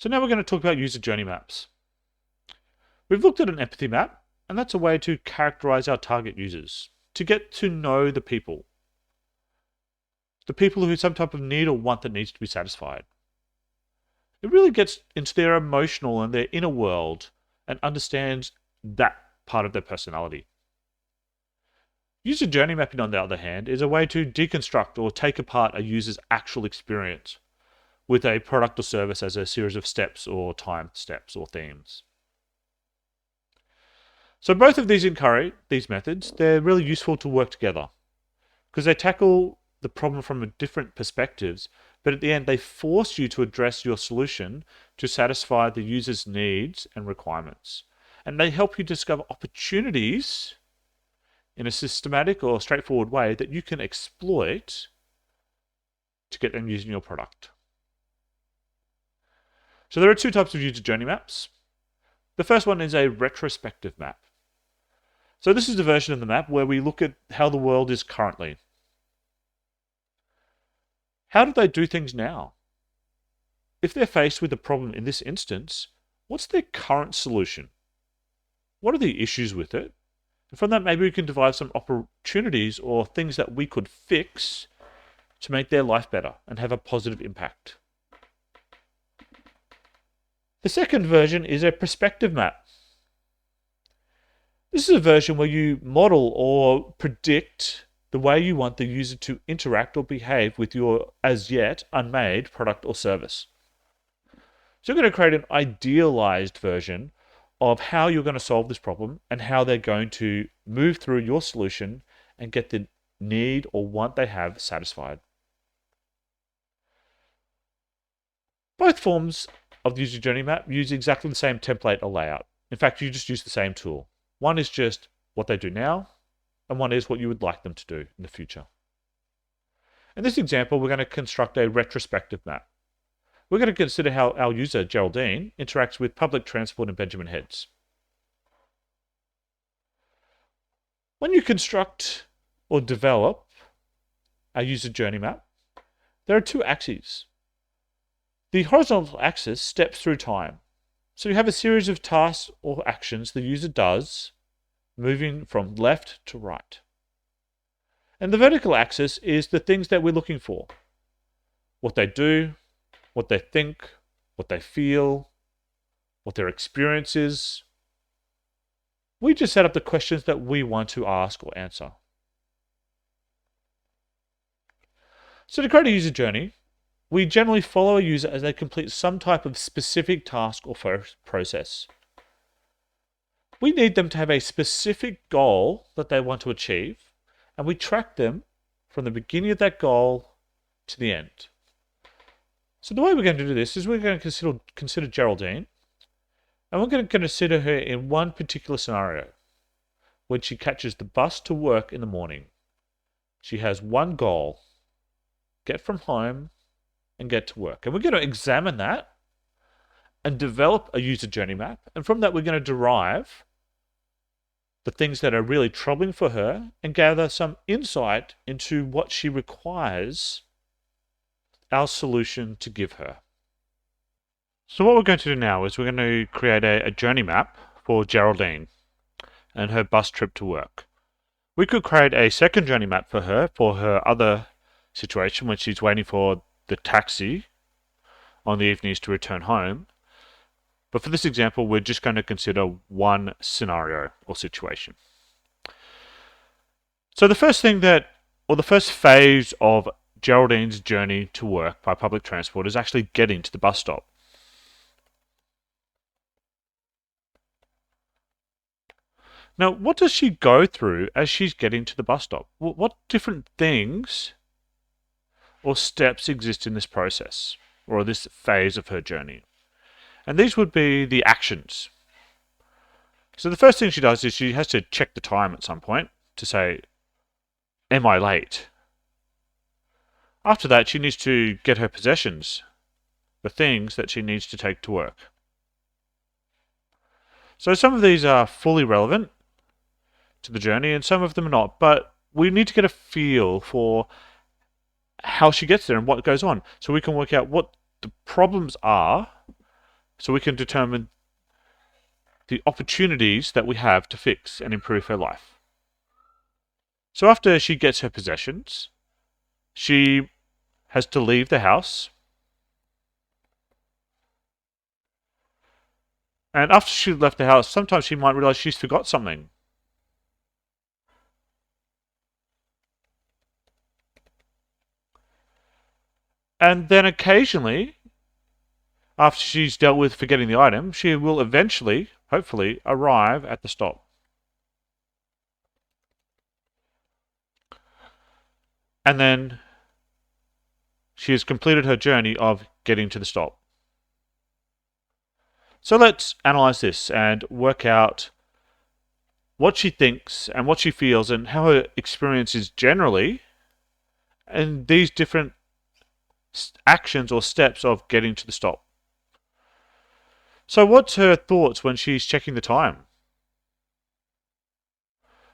So now we're going to talk about user journey maps. We've looked at an empathy map, and that's a way to characterize our target users, to get to know the people who have some type of need or want that needs to be satisfied. It really gets into their emotional and their inner world and understands that part of their personality. User journey mapping, on the other hand, is a way to deconstruct or take apart a user's actual experience with a product or service as a series of steps or time steps or themes. So both of these methods, they're really useful to work together because they tackle the problem from different perspectives, but at the end they force you to address your solution to satisfy the user's needs and requirements. And they help you discover opportunities in a systematic or straightforward way that you can exploit to get them using your product. So there are two types of user journey maps. The first one is a retrospective map. So this is the version of the map where we look at how the world is currently. How do they do things now? If they're faced with a problem in this instance, what's their current solution? What are the issues with it? And from that, maybe we can devise some opportunities or things that we could fix to make their life better and have a positive impact. The second version is a prospective map. This is a version where you model or predict the way you want the user to interact or behave with your as yet unmade product or service. So you're going to create an idealized version of how you're going to solve this problem and how they're going to move through your solution and get the need or want they have satisfied. Both forms of the user journey map use exactly the same template or layout. In fact, you just use the same tool. One is just what they do now, and one is what you would like them to do in the future. In this example, we're going to construct a retrospective map. We're going to consider how our user, Geraldine, interacts with public transport in Benjamin Heads. When you construct or develop a user journey map, there are two axes. The horizontal axis steps through time. So you have a series of tasks or actions the user does, moving from left to right. And the vertical axis is the things that we're looking for. What they do, what they think, what they feel, what their experience is. We just set up the questions that we want to ask or answer. So to create a user journey, we generally follow a user as they complete some type of specific task or process. We need them to have a specific goal that they want to achieve, and we track them from the beginning of that goal to the end. So the way we're going to do this is we're going to consider Geraldine, and we're going to consider her in one particular scenario. When she catches the bus to work in the morning, she has one goal: get from home and get to work. And we're going to examine that and develop a user journey map. And from that, we're going to derive the things that are really troubling for her and gather some insight into what she requires our solution to give her. So what we're going to do now is we're going to create a journey map for Geraldine and her bus trip to work. We could create a second journey map for her other situation when she's waiting for the taxi on the evenings to return home. But for this example, we're just going to consider one scenario or situation. So the first phase of Geraldine's journey to work by public transport is actually getting to the bus stop. Now, what does she go through as she's getting to the bus stop? What different things or steps exist in this process or this phase of her journey? And these would be the actions. So the first thing she does is she has to check the time at some point to say, am I late? After that, she needs to get her possessions, the things that she needs to take to work. So some of these are fully relevant to the journey and some of them are not, but we need to get a feel for how she gets there and what goes on so we can work out what the problems are so we can determine the opportunities that we have to fix and improve her life. So after she gets her possessions, she has to leave the house. And after she left the house, sometimes she might realize she's forgot something. And then occasionally, after she's dealt with forgetting the item, she will eventually, hopefully, arrive at the stop. And then she has completed her journey of getting to the stop. So let's analyze this and work out what she thinks and what she feels and how her experience is generally, and these different actions or steps of getting to the stop. So what's her thoughts when she's checking the time?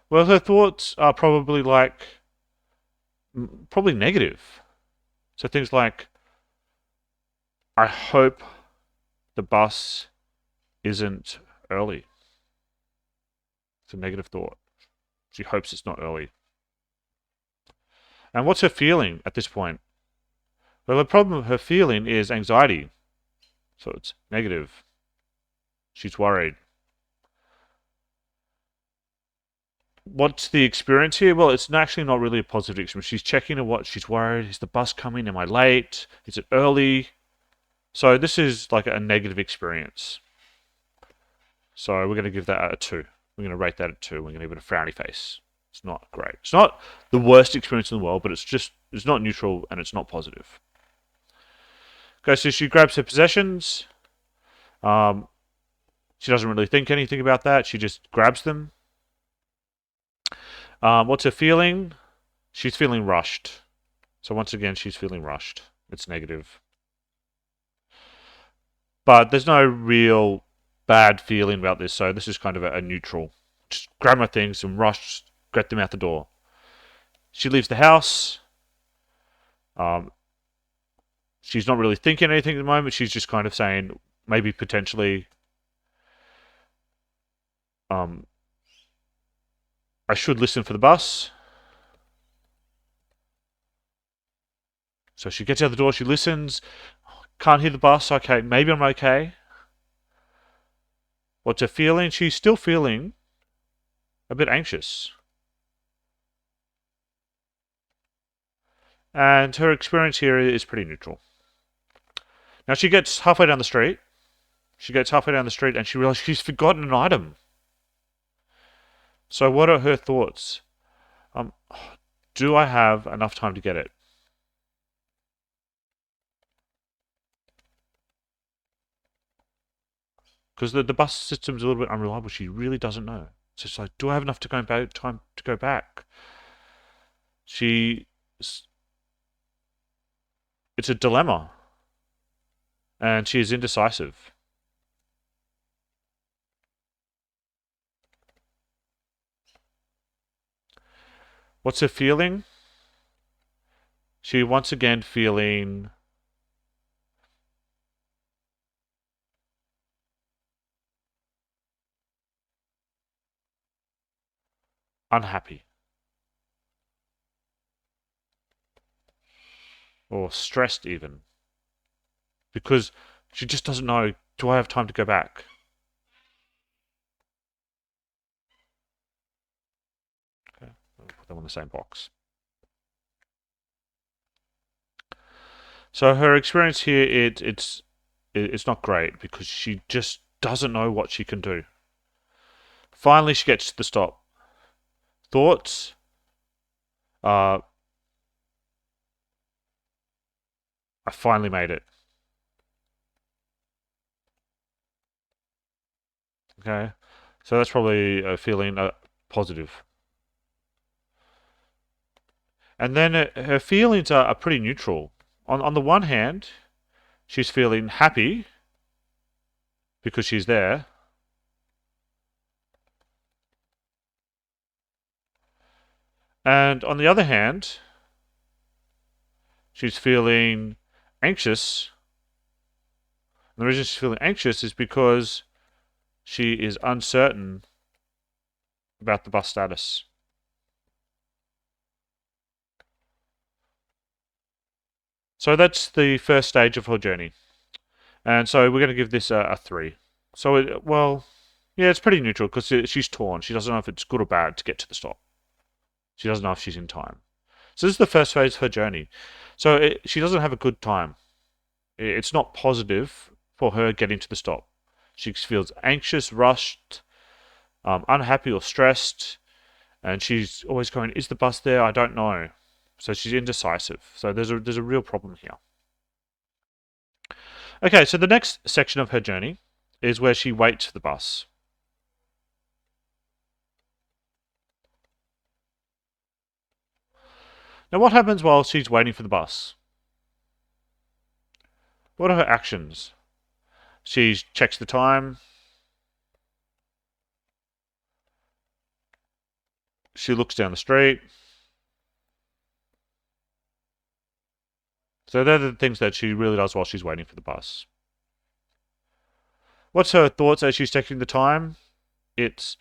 Well, her thoughts are probably negative. So things like, I hope the bus isn't early. It's a negative thought. She hopes it's not early. And what's her feeling at this point? Well, the problem with her feeling is anxiety. So it's negative. She's worried. What's the experience here? Well, it's actually not really a positive experience. She's checking what she's worried. Is the bus coming? Am I late? Is it early? So this is like a negative experience. So we're going to give that a 2. We're going to rate that a 2. We're going to give it a frowny face. It's not great. It's not the worst experience in the world, but it's not neutral and it's not positive. Okay, so she grabs her possessions. She doesn't really think anything about that. She just grabs them. What's her feeling? She's feeling rushed. So once again, she's feeling rushed. It's negative. But there's no real bad feeling about this, so this is kind of a neutral. Just grab my things and rush, get them out the door. She leaves the house. She's not really thinking anything at the moment. She's just kind of saying, maybe potentially, I should listen for the bus. So she gets out the door, she listens, can't hear the bus, okay, maybe I'm okay. What's her feeling? She's still feeling a bit anxious. And her experience here is pretty neutral. Now she gets halfway down the street. And she realizes she's forgotten an item. So what are her thoughts? Do I have enough time to get it? Because the bus system's a little bit unreliable. She really doesn't know. So it's like, do I have enough time to go back? It's a dilemma. And she is indecisive. What's her feeling? She once again feeling unhappy. Or stressed even. Because she just doesn't know, do I have time to go back? Okay, I'll put them on the same box. So her experience here, it's not great because she just doesn't know what she can do. Finally, she gets to the stop. Thoughts? I finally made it. Okay, so that's probably a feeling positive. And then her feelings are pretty neutral. On the one hand, she's feeling happy because she's there. And on the other hand, she's feeling anxious And the reason she's feeling anxious is because she is uncertain about the bus status. So that's the first stage of her journey. And so we're going to give this a 3. So, yeah, it's pretty neutral because she's torn. She doesn't know if it's good or bad to get to the stop. She doesn't know if she's in time. So this is the first phase of her journey. So she doesn't have a good time. It's not positive for her getting to the stop. She feels anxious, rushed, unhappy or stressed, and she's always going, is the bus there? I don't know. So she's indecisive. So there's a real problem here. Okay, so the next section of her journey is where she waits for the bus. Now, what happens while she's waiting for the bus? What are her actions? She checks the time. She looks down the street. So they're the things that she really does while she's waiting for the bus. What's her thoughts as she's checking the time? It's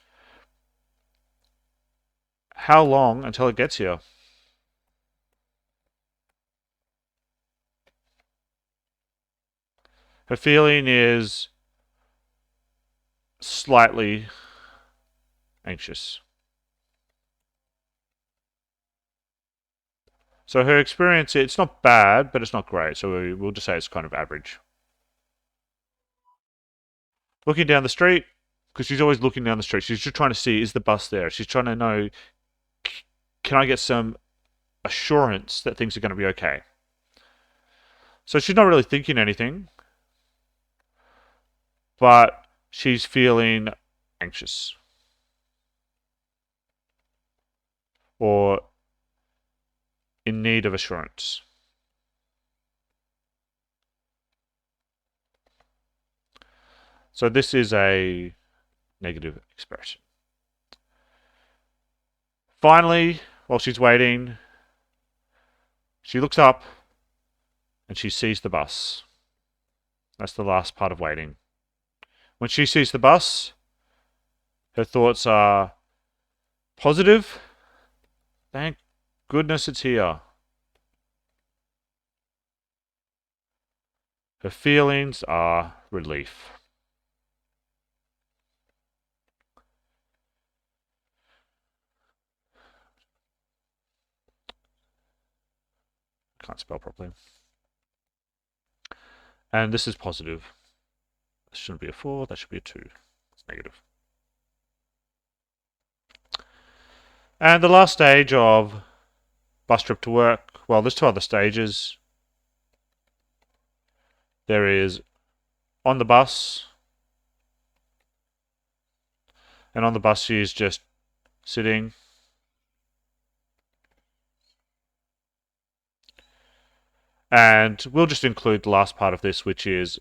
how long until it gets here? Her feeling is slightly anxious. So her experience, it's not bad, but it's not great. So we'll just say it's kind of average. Looking down the street, because she's always looking down the street. She's just trying to see, is the bus there? She's trying to know, can I get some assurance that things are going to be okay? So she's not really thinking anything, but she's feeling anxious. Or in need of assurance. So this is a negative expression. Finally, while she's waiting, she looks up and she sees the bus. That's the last part of waiting. When she sees the bus, her thoughts are positive. Thank goodness it's here. Her feelings are relief. Can't spell properly. And this is positive. This shouldn't be a 4, that should be a 2. It's negative. And the last stage of bus trip to work, well, there's 2 other stages. There is on the bus, and on the bus she is just sitting. And we'll just include the last part of this, which is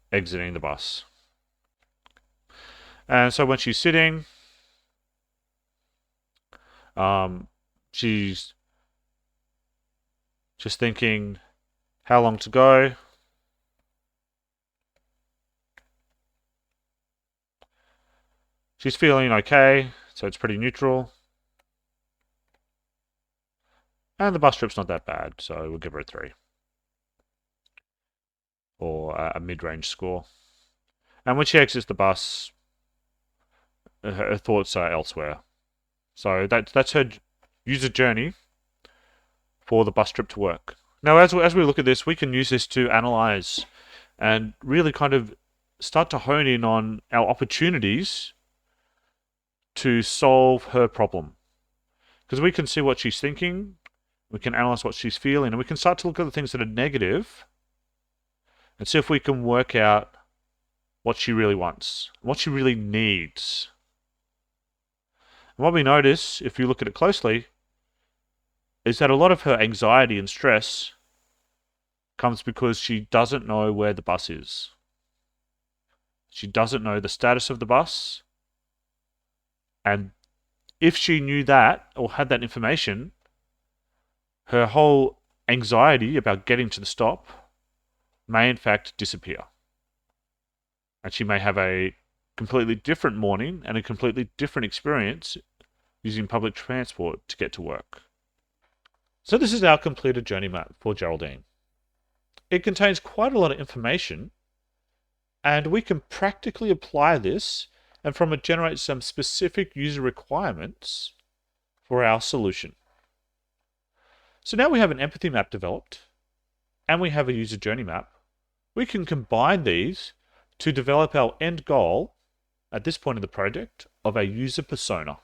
exiting the bus. And so when she's sitting, she's just thinking how long to go. She's feeling okay, so it's pretty neutral. And the bus trip's not that bad, so we'll give her a 3. Or a mid-range score. And when she exits the bus, her thoughts are elsewhere. So that's her user journey for the bus trip to work. Now, as we look at this, we can use this to analyze and really kind of start to hone in on our opportunities to solve her problem. Because we can see what she's thinking, we can analyze what she's feeling, and we can start to look at the things that are negative and see if we can work out what she really wants, what she really needs. And what we notice, if you look at it closely, is that a lot of her anxiety and stress comes because she doesn't know where the bus is. She doesn't know the status of the bus. And if she knew that or had that information, her whole anxiety about getting to the stop may in fact disappear. And she may have a completely different morning and a completely different experience using public transport to get to work. So this is our completed journey map for Geraldine. It contains quite a lot of information, and we can practically apply this and from it generate some specific user requirements for our solution. So now we have an empathy map developed and we have a user journey map. We can combine these to develop our end goal at this point in the project of a user persona.